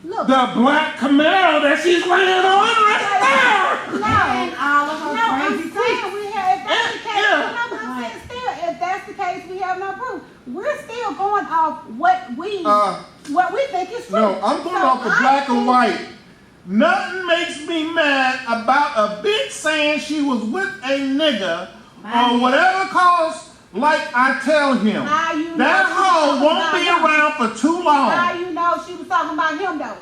Look. the black Camaro that she's laying on right now. And all of her No, I'm crazy saying we have, if that's the case, Yeah. no, but I'm saying still, if that's the case, we have no proof. We're still going off what we think is true. No, I'm going So off the I black and think- white. Nothing makes me mad about a bitch saying she was with a nigga or whatever cause, like I tell him. Now you know That she was hoe talking won't about be him. around for too How long. you know she was talking about him though?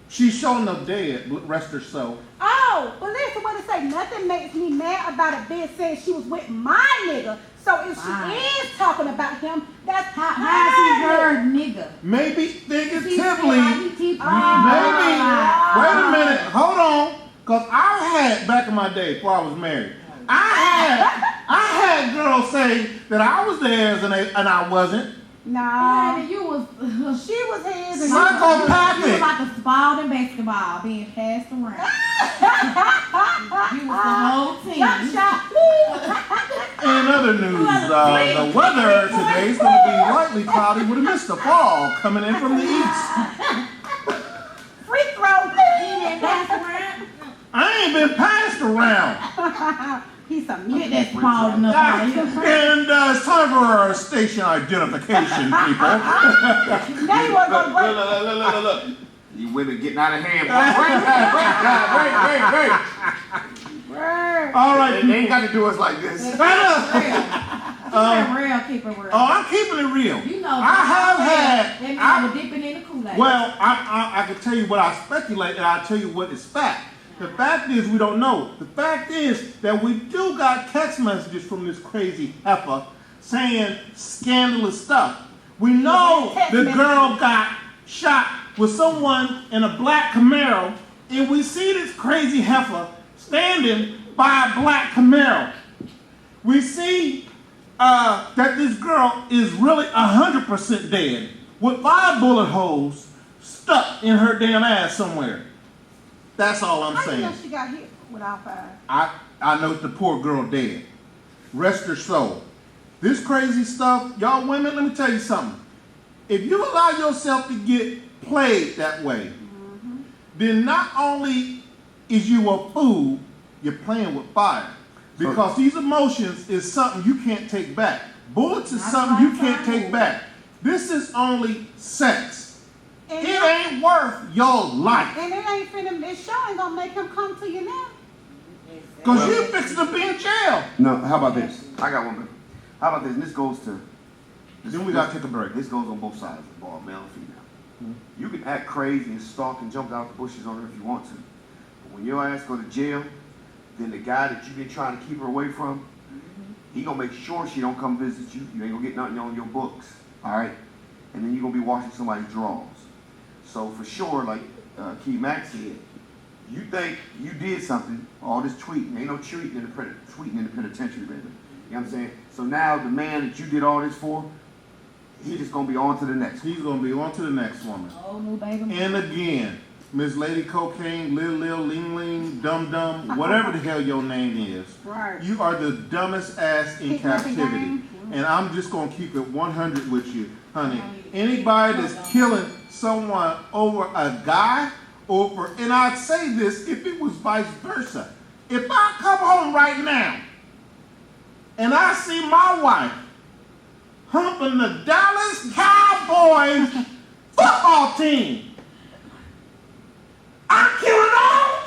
She's showing up dead, rest her soul. Oh, but listen what it say. Nothing makes me mad about a bitch saying she was with my nigga. So if Right. she is talking about him, that's How's he her her nigga? Maybe He figuratively. maybe. Maybe. Ah. Wait a minute. Hold on. Because I had, back in my day, before I was married, I had girls say that I was theirs and I wasn't. No. Honey, you was She was his and Psychopathic. you was like a ball in basketball being passed around. You was the whole team. Shot. In other news, the weather today is going to be lightly cloudy with a mist of fall coming in from the east. Free throw. He been passed around. I ain't been passed around. He's a Get mutant. that ball in the And it's time for our station identification, people. Now you want to go to break. Look. You women getting out of hand. Wait. All right, They ain't people. got to do us like this. Keep it real. Oh, I'm keeping it real. You know, I have had. that man was dipping in the Kool-Aid. Well, I can tell you what I speculate, and I'll tell you what is fact. The fact is we don't know. The fact is that we do got text messages from this crazy heifer saying scandalous stuff. We know the girl got shot with someone in a black Camaro, and we see this crazy heifer standing by a black Camaro. We see that this girl is really 100% dead with 5 bullet holes stuck in her damn ass somewhere. That's all I'm How you saying. know she got hit with all 5? I know the poor girl dead. Rest her soul. This crazy stuff, y'all women, let me tell you something. If you allow yourself to get played that way, then not only is you a fool, you're playing with fire. Because these emotions is something you can't take back. Bullets is something you can't take back. This is only sex. And It ain't worth your life. it ain't finna, this show ain't gonna make him come to you now. Because you fixing to be in jail. No, how about this? I got one better. How about this? And this goes to. Then we got to take a break. This goes on both sides of the ball, male and female. You can act crazy and stalk and jump out the bushes on her if you want to. But when your ass go to jail, then the guy that you've been trying to keep her away from, he gonna make sure she don't come visit you. You ain't gonna get nothing on your books, all right? And then you're gonna be watching somebody's draws. So for sure, like Key Max said, you think you did something, all this tweeting, ain't no tweeting in the penitentiary, baby. You know what I'm saying? So now the man that you did all this for, he's just gonna be on to the next one. He's going to be on to the next woman. Oh, no, baby. And again, Miss Lady Cocaine, Lil, Ling Ling, Dum Dum, whatever the hell your name is. Right. You are the dumbest ass in Keep nothing captivity. down. And I'm just going to keep it 100 with you, honey. Anybody that's killing someone over a guy and I'd say this if it was vice versa. If I come home right now and I see my wife humping the Dallas Cowboys football team, I'm killing all.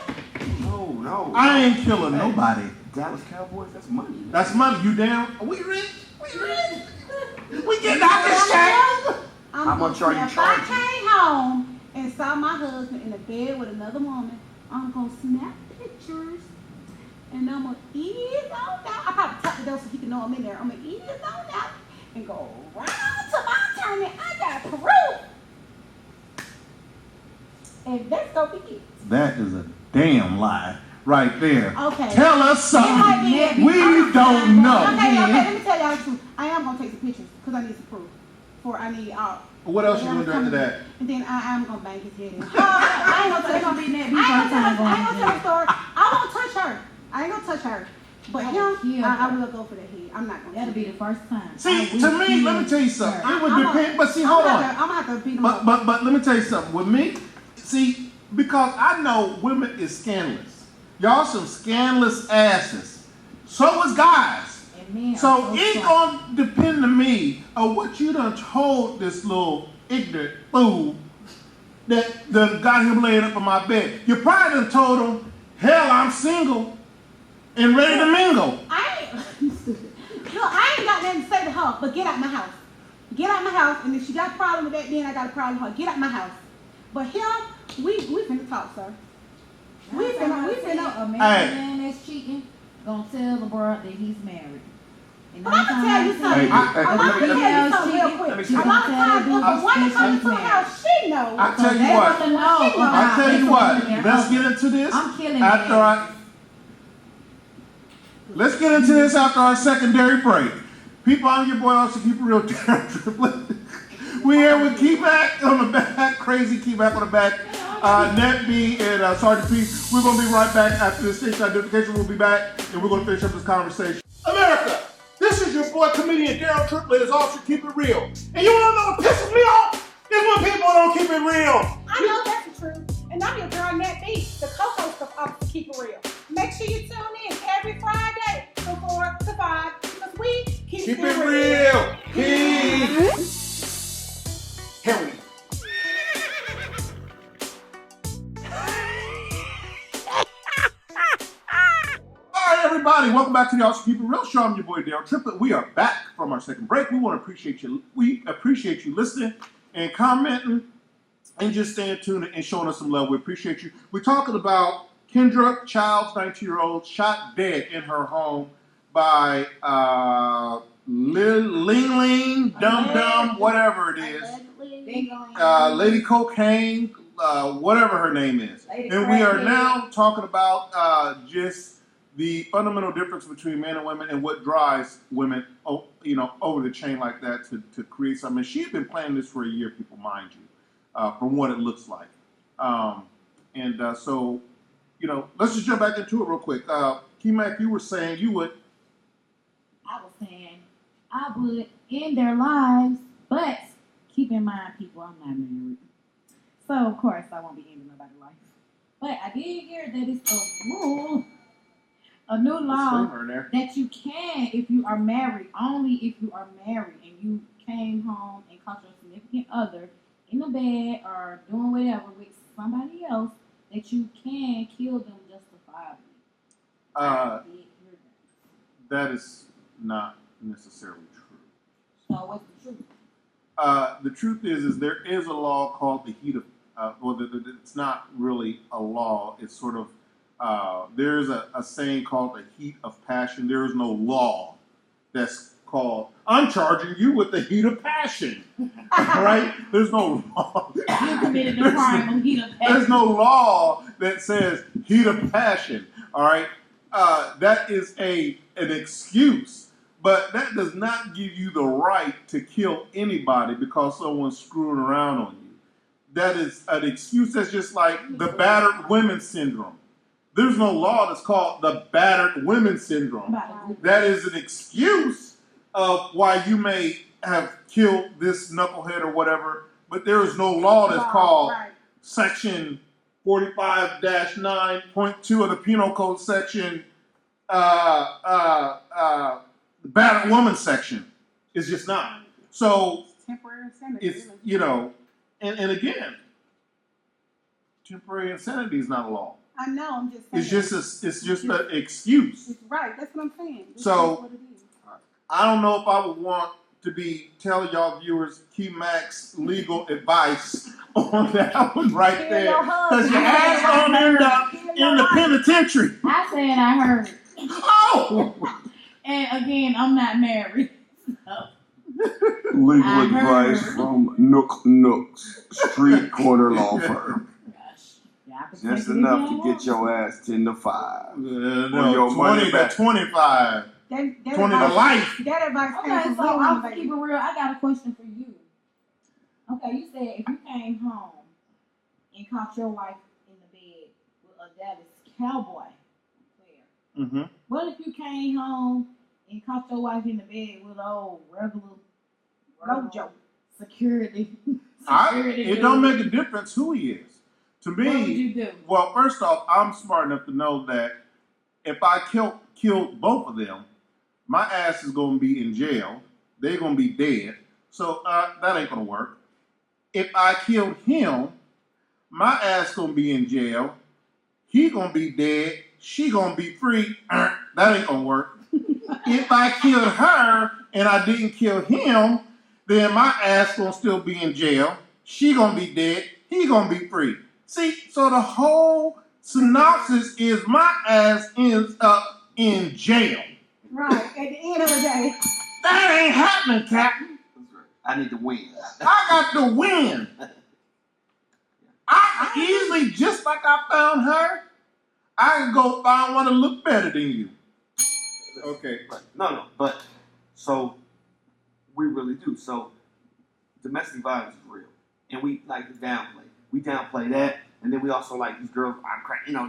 No. I ain't killing nobody. Dallas Cowboys, that's money. That's money. You down? We rich. We getting out this shit. How much are you If charging? I came home and saw my husband in a bed with another woman, I'm gonna snap pictures and I'm gonna ease on down. I probably tuck it down so he can know I'm in there. I'm gonna ease on down and go right to my attorney. I got proof. And let's go begin. That is a damn lie right there. Okay. Tell us It might something. be- We don't know. Okay, let me tell y'all the truth. I am gonna take some pictures because I need some proof. I need What else you gonna do after that? And then I am gonna bang his head in. I ain't gonna They're touch gonna be him. next. I ain't Time gonna tell going the story. I won't touch her. I ain't gonna touch her. But I him, will kill I her. will go for the head. I'm not gonna. That'll be the first time. See, I to will me, let me kill tell you something. her. It would depend. But see, hold on. I'm gonna have to beat him up. But let me tell you something. With me, see, because I know women is scandalous. Y'all some scandalous asses. So is guys. And men So are it soft. gonna depend to me of what you done told this little ignorant fool that done got him laying up on my bed. You probably done told him, hell, I'm single and ready to mingle. I ain't stupid. No, I ain't got nothing to say to her. But get out my house. Get out my house. And if she got a problem with that, then I got a problem with her. Get out my house. But him, we finna talk, sir. We finna. A married Hey. man that's cheating gonna tell the broad that he's married. And But I'm gonna tell you something. Hey, I'm gonna tell you something real let quick. me A see. lot of times, Let me the one that see. comes into the house, she knows. I tell you they what. wanna know I about tell you this what. woman and Let's husband. get into this I'm killing after that. Let's get into this after our secondary break. People, I'm your boy, also keep it real, Darren Triplett. We here with Keyback on the back, crazy Keyback on the back, Net B and Sergeant P. We're gonna be right back after this station identification. We'll be back and we're gonna finish up this conversation. America, this is your boy comedian Darren Triplett. Is also keep it real. And you wanna know what pisses me off? Is when people don't keep it real. I know that's the truth. And I'm your girl, Nat B, the co-host of Officer Keep It Real. Make sure you tune in every Friday from 4 to 5 because we keep Keep it it real. real. Here we go. All right, everybody, welcome back to the Also Keep It Real show. I'm your boy Darren Triplett. We are back from our second break. We want to appreciate you. We appreciate you listening and commenting and just staying tuned and showing us some love. We appreciate you. We're talking about Kendra Childs, 19-year-old, shot dead in her home by Ling Ling, Dum Dum, whatever it is. Lady Cocaine, whatever her name is. Lady And we are Crackhead. now talking about just the fundamental difference between men and women and what drives women, over the chain like that to create something. And she's been planning this for a year, people, mind you, from what it looks like. So, let's just jump back into it real quick. Key-Mac, you were saying you would. I was saying I would end their lives, but keep in mind, people, I'm not married. So, of course, I won't be ending nobody's life. But I did hear that it's a new law Disclaimer in there. that you can, if you are married, only if you are married and you came home and caught your significant other in the bed or doing whatever with somebody else, that you can kill them justifiably. I did hear that. That is not necessarily true. So what's the truth? The truth is there is a law called the heat of, it's not really a law. It's sort of, there's a saying called the heat of passion. There is no law that's called, I'm charging you with the heat of passion. Right? There's no law. You committed the crime of heat of passion. There's no law that says heat of passion. All right? That is an excuse. But that does not give you the right to kill anybody because someone's screwing around on you. That is an excuse. That's just like the battered women syndrome. There's no law that's called the battered women syndrome. That is an excuse of why you may have killed this knucklehead or whatever, but there is no law that's called Right. Section 45-9.2 of the Penal Code section, the battered woman section. It's just not. So Temporary insanity. it's, Really. you know, and again, temporary insanity is not a law. I know. I'm just saying. It's just an excuse. It's right. That's what I'm saying. This So- is what it is. I don't know if I would want to be telling y'all viewers Key Max legal advice on that one right Kill there. your husband. Because your ass gonna end up in the penitentiary. I said I heard it. Oh! And again, I'm not married. Legal I heard. advice from Nooks Street Corner Law Firm. Gosh, y'all can Just take it enough if to y'all get want. your ass 10 to 5. No, your 20 money to back. 25. That 20 to advice, life. that advice came Okay, from so Lil I'll Wayne, keep it baby. real. I got a question for you. Okay, you said if you came home and caught your wife in the bed with a Dallas Cowboy player, Mm-hmm. what if you came home and caught your wife in the bed with old regular Rojo. security? It don't make a difference who he is. To What would me, you do? well, first off, I'm smart enough to know that if I killed both of them, my ass is going to be in jail. They're going to be dead. So that ain't going to work. If I killed him, my ass going to be in jail. He going to be dead. She going to be free. That ain't going to work. If I killed her and I didn't kill him, then my ass going to still be in jail. She going to be dead. He going to be free. See, so the whole synopsis is my ass ends up in jail. Right. At the end of the day. That ain't happening, Captain. I need to win. I got to win. I easily, just like I found her, I can go find one that look better than you. Okay. No, but so we really do. So domestic violence is real, and we like to downplay. We downplay that, and then we also like these girls.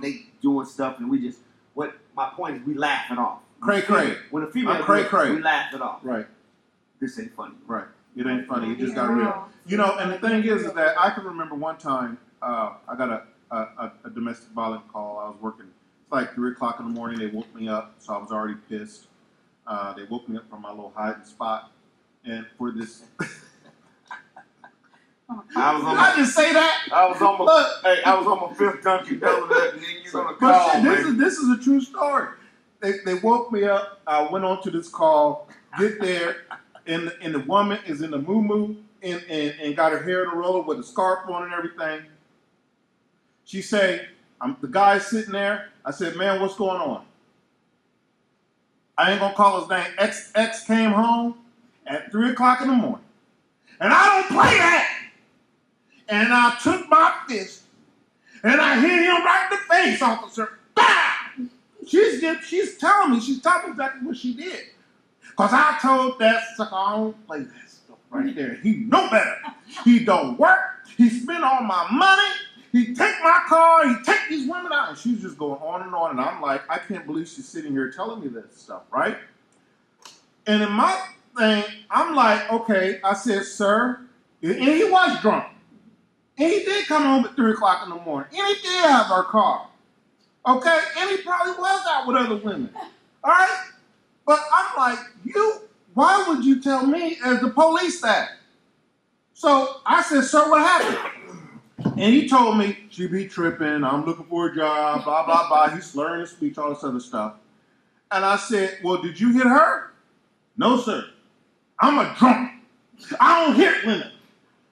They doing stuff, and we just. What my point is, we laugh it off. Cray cray. When a female, I'm cray do it, cray. we laugh it off. Right. This ain't funny. Right. It ain't funny. It just got real. You know, and the thing is that I can remember one time I got a domestic violence call. I was working. It's like 3 o'clock in the morning. They woke me up, so I was already pissed. They woke me up from my little hiding spot, and for this, I did I just say that? was on my. Look. Hey, I was on my 5th Dunkin' Donut, and then you're gonna But call shit, me. this is a true story. They woke me up. I went on to this call. Get there, and the woman is in the moo and got her hair in a roller with a scarf on and everything. She say, the guy's sitting there. I said, man, what's going on? I ain't gonna call his name. X came home at 3 o'clock in the morning, and I don't play that. And I took my fist and I hit him right in the face, officer. Bah! She's telling me exactly what she did. Because I told that sucker, I don't play that stuff right there. He know better. He don't work. He spend all my money. He take my car. He take these women out. And she's just going on. And I'm like, I can't believe she's sitting here telling me this stuff, right? And in my thing, I'm like, okay. I said, sir. And he was drunk. And he did come home at 3 o'clock in the morning. And he did have our car. Okay? And he probably was out with other women. All right? But I'm like, why would you tell me as the police that? So I said, sir, what happened? And he told me, she be tripping, I'm looking for a job, blah, blah, blah. He's slurring his speech, all this other stuff. And I said, well, did you hit her? No, sir. I'm a drunk. I don't hit women.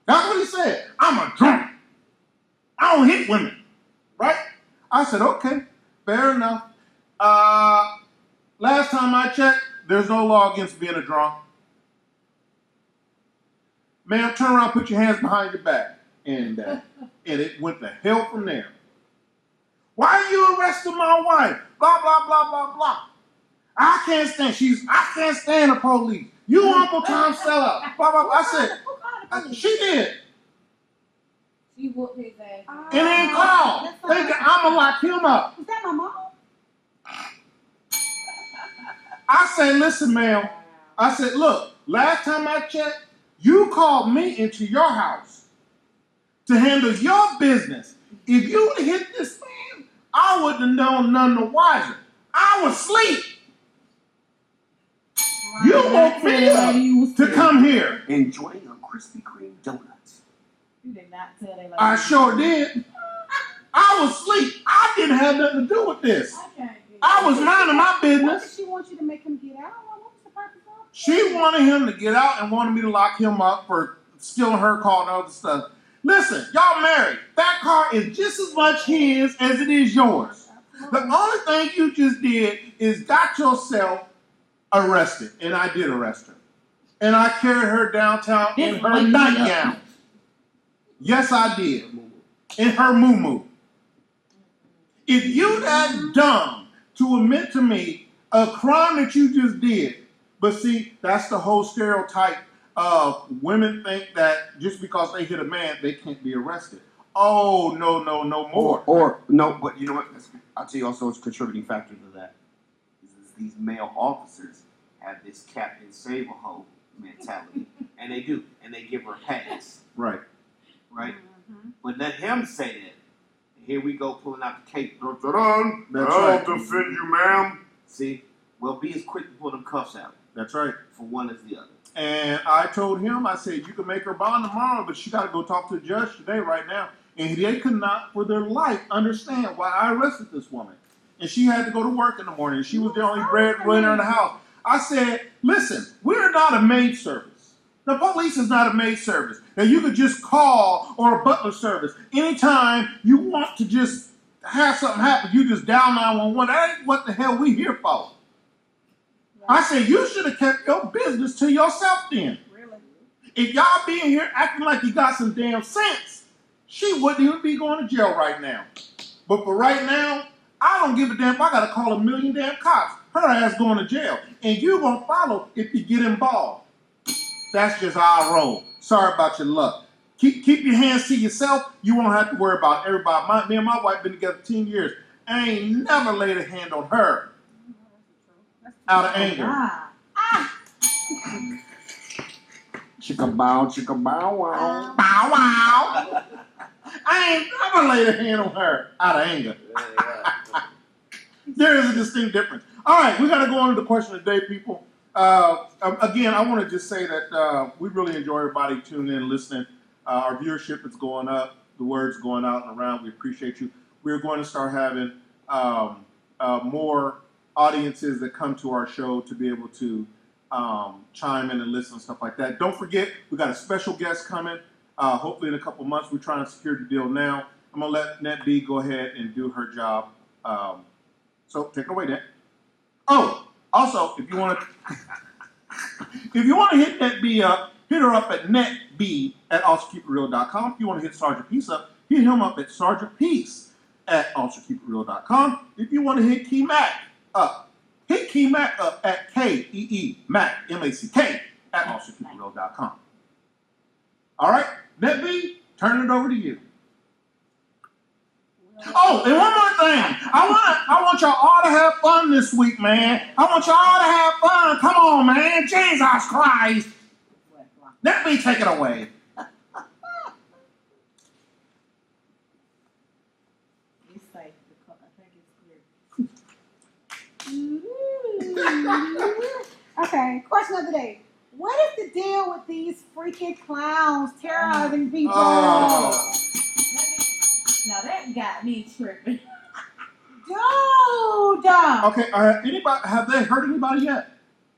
That's what he said. I'm a drunk. I don't hit women. Right? I said, okay, fair enough. Last time I checked, there's no law against being a drunk. Ma'am, turn around, put your hands behind your back. And it went to hell from there. Why are you arresting my wife? Blah, blah, blah, blah, blah. I can't stand the police. You Uncle Tom sellout. Blah, blah, blah. I said, she did. She whooped his ass. And then call. I'm going to lock him up. Is that my mom? I said, listen, ma'am. I said, look, last time I checked, you called me into your house to handle your business. if you would hit this man, I wouldn't have known none the wiser. I was asleep. You woke me up to come here. Enjoying a Krispy Kreme donut. You did not tell that lady. I sure did. I was asleep. I didn't have nothing to do with this. I was minding my Why business. did she want you to make him get out? What was the purpose of it? She wanted him to get out and wanted me to lock him up for stealing her car and other stuff. Listen, y'all married. That car is just as much his as it is yours. The only thing you just did is got yourself arrested, and I did arrest her. And I carried her downtown in her nightgown. Yes, I did. In her moo-moo. If you that dumb to admit to me a crime that you just did, but see, that's the whole stereotype of women think that just because they hit a man, they can't be arrested. Oh, no more. Or no, but you know what? I'll tell you also it's a contributing factor to that. Is these male officers have this Captain Save-A-Ho mentality. And they do. And they give her a pass. Right. Right? Mm-hmm. But let him say that. Here we go pulling out the cape. Dun-dun-dun. That's I'll right. defend you, ma'am. See? Well, be as quick to pull them cuffs out. That's right. For one as the other. And I told him, I said, you can make her bond tomorrow, but she got to go talk to the judge today, right now. And they could not, for their life, understand why I arrested this woman. And she had to go to work in the morning. She was the only breadwinner in the house. I said, listen, we're not a maid service. The police is not a maid service that you could just call, or a butler service. Anytime you want to just have something happen, you just dial 911. That ain't what the hell we here for. I said, you should have kept your business to yourself then. Really? If y'all being here acting like you got some damn sense, she wouldn't even be going to jail right now. But for right now, I don't give a damn if I got to call 1,000,000 damn cops. Her ass going to jail. And you going to follow if you get involved. That's just how I roll. Sorry about your luck. Keep your hands to yourself. You won't have to worry about everybody. Me and my wife been together 10 years. I ain't never laid a hand on her out of anger. Chicka bow, wow. Bow wow. I ain't never laid a hand on her out of anger. There is a distinct difference. All right, we got to go on to the question of the day, people. Again, I want to just say that we really enjoy everybody tuning in and listening. Our viewership is going up. The word's going out and around. We appreciate you. We're going to start having more audiences that come to our show to be able to chime in and listen and stuff like that. Don't forget, we got a special guest coming. Hopefully in a couple months. We're trying to secure the deal now. I'm going to let Net B go ahead and do her job. So take it away, Net. Oh, also, if you want to hit Net B up, hit her up at netb@alsokeepitreal.com. If you want to hit Sergeant Peace up, hit him up at sergeantpeace@alsokeepitreal.com. If you want to hit Key Mac up, hit Key Mac up at KEE Mac, MACK @alsokeepitreal.com. All right, Net B, turn it over to you. Oh, and one more thing. I want y'all all to have fun this week, man. I want y'all all to have fun. Come on, man. Jesus Christ. Let me take it away. It's safe. I think it's clear. Okay, question of the day. What is the deal with these freaking clowns terrorizing people? Oh. Now that got me tripping. Dude! Okay, have they hurt anybody yet?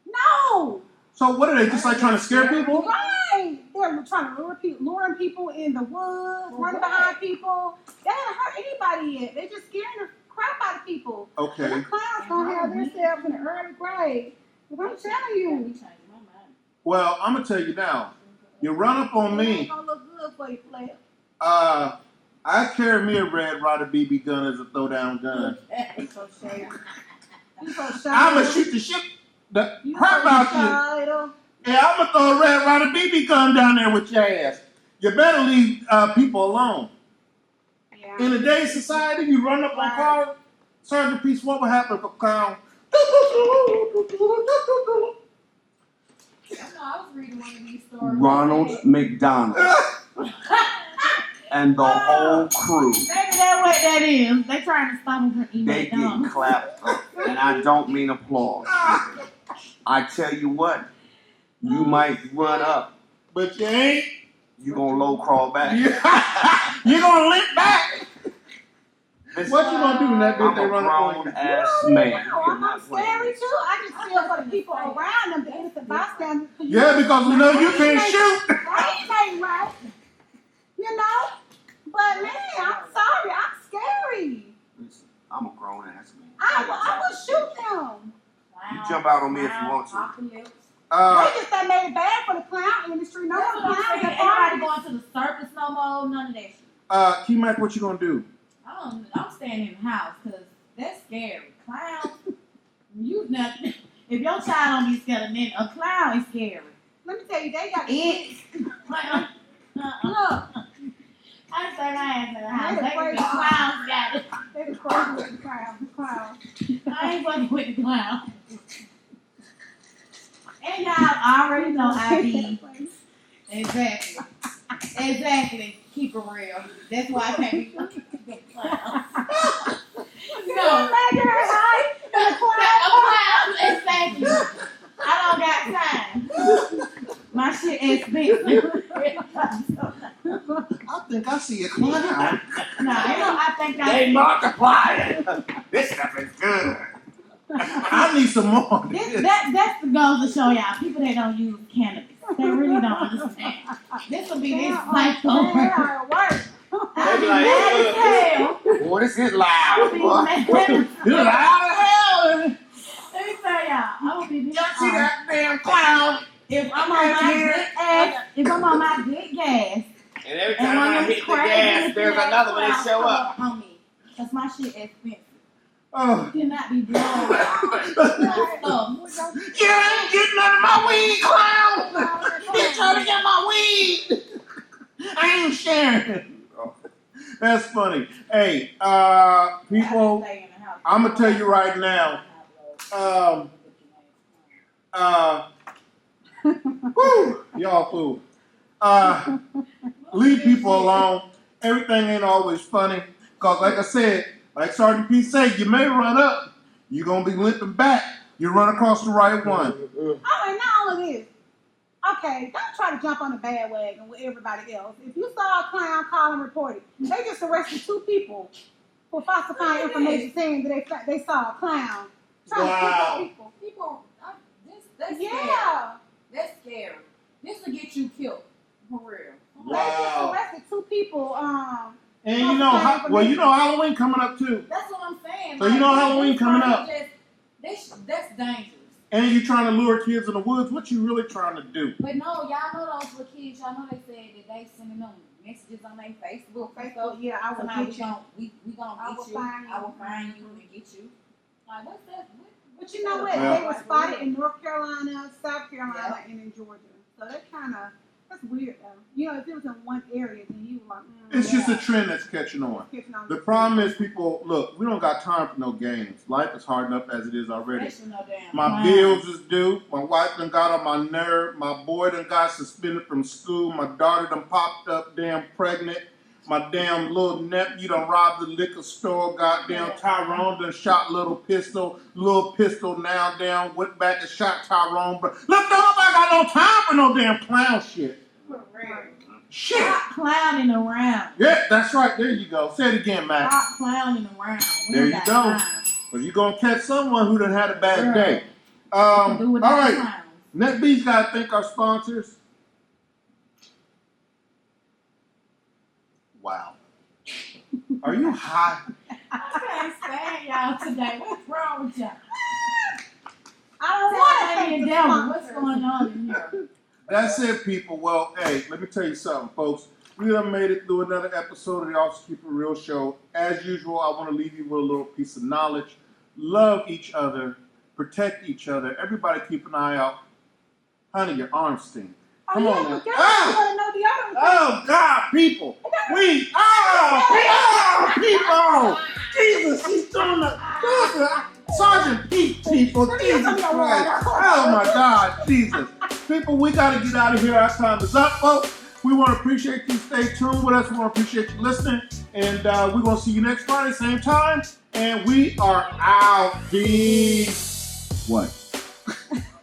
No! So what are they, just like trying to scare people? Right! They're trying to luring people in the woods, running behind people. They haven't hurt anybody yet. They're just scaring the crap out of people. Okay. The clowns gonna have themselves in the early grade. But I'm telling you. Well, I'm going to tell you now. You run up on It ain't me. gonna look good for you, player. I carry me a Red Ryder BB gun as a throwdown gun. You so shy. You so shy. I'm going to shoot the shit, the You crap so out you. shy, though. Yeah, I'm going to throw a Red Ryder BB gun down there with your ass. You better leave people alone. Yeah. In today's society, you run up on cars, Sergeant Peace, what would happen if a clown? I was reading one of these stories. Ronald McDonald. and the whole crew, Maybe that's what that is. They trying to stop him from eating they get McDonald's. clapped up. And I don't mean applause. I tell you what, you might run up. But you ain't. You gonna low crawl back. You're gonna limp back. Listen, What you gonna do when that bitch I'm they a run up on grown you? ass man. I'm scary too. I just feel for the people around them, the innocent bystanders. Yeah, because we know you can't shoot. That ain't right. You know? But man, I'm sorry. I'm scary. Listen, I'm a grown ass man. I would shoot them. You jump out on me if you want to. Apocalypse. They just that made it bad for the clown industry. No That's one what I'm clowns saying. at Everybody parties. going to the circus no more. None of that shit. Key-Mac, what you gonna do? I'm staying in the house because that's scary. Clowns, you nothing. If your child don't be scared of men, a clown is scary. Let me tell you, they got It's look. I say my ass in the house. They're They afraid the of clowns got it. They the crazy with the clown. I ain't fucking with the clown. And y'all already know I be exactly. Exactly. Keep it real. That's why I can't be fucking with the clown. You know, imagine her high in the clown. A clown, exactly. I don't got time. My shit expensive. I think I see a clown. I think They multiplying. This stuff is good. I need some more. That's the goal to show y'all people that don't use cannabis. They really don't understand. This will be this cycle. How it works. I'll be mad as hell. Boy, this is I'll loud. be Boy. mad. You loud as hell. Let me tell y'all, I will be Y'all see that damn clown? if I'm on my good ass, if I'm on my good gas, And every and time one I of them hit the gas, there's another one that show up. on me, cause my shit expensive. Oh. You cannot be blown. You ain't getting none of my weed, clown. You trying to get my weed. I ain't sharing. That's funny. Hey, people, I'm gonna tell you right now. Whew, y'all fool. Leave people alone. Everything ain't always funny. Cause like I said, like Sergeant P said, you may run up, you're gonna be limping back. You run across the right one. Oh, and not all of this. Okay, don't try to jump on the bandwagon with everybody else. If you saw a clown, call and report it. They just arrested 2 people for falsifying information saying that they saw a clown. Trying Wow. to people. People, that's scary. Yeah. That's scary. This will get you killed. For real. They just Wow. arrested 2 people. And you know, you know Halloween coming up too. That's what I'm saying. So you know Halloween coming up. That's dangerous. And you trying to lure kids in the woods. What you really trying to do? But no, y'all know those little kids. Y'all know they said that they sending them messages on their Facebook. Facebook, yeah, I will Somebody get you. we gonna I get will you. find you. I will find you and get you. Like what's that? But you know what? Yeah. They were spotted in North Carolina, South Carolina, and in Georgia. So that's weird though. You know, if it was in one area, then you were like, It's just a trend that's catching on. The problem is people, look, we don't got time for no games. Life is hard enough as it is already. Especially no damn My clown. bills is due. My wife done got on my nerve. My boy done got suspended from school. My daughter done popped up damn pregnant. My damn little nephew done robbed the liquor store. Goddamn Tyrone done shot little pistol. Little pistol now down. Went back and shot Tyrone. But look, nobody got no time for no damn clown shit. Shit. Stop clowning around. Yeah, that's right. There you go. Say it again, Max. Stop clowning around. We There don't you got go. time. But you're going to catch someone who done had a bad Girl. day. Do All without right. clowns. NetBeats got to thank our sponsors. Wow. Are you high? I can't stand y'all today. What's wrong with y'all? I don't want to Tell me take the the devil. sponsors. What's going on in here? That's it, people. Well, hey, let me tell you something, folks. We done made it through another episode of the Officer Keep It Real show. As usual, I want to leave you with a little piece of knowledge. Love each other. Protect each other. Everybody keep an eye out. Honey, your arms stink. Come on now. Oh, God, people. People. Jesus, he's doing the Sergeant Pete, people. Jesus Christ. Oh, my God, Jesus. People, we got to get out of here. Our time is up, folks. We We want to appreciate you. Stay tuned with us. We want to appreciate you listening. And we're going to see you next Friday, same time. And we are out. Peace. What?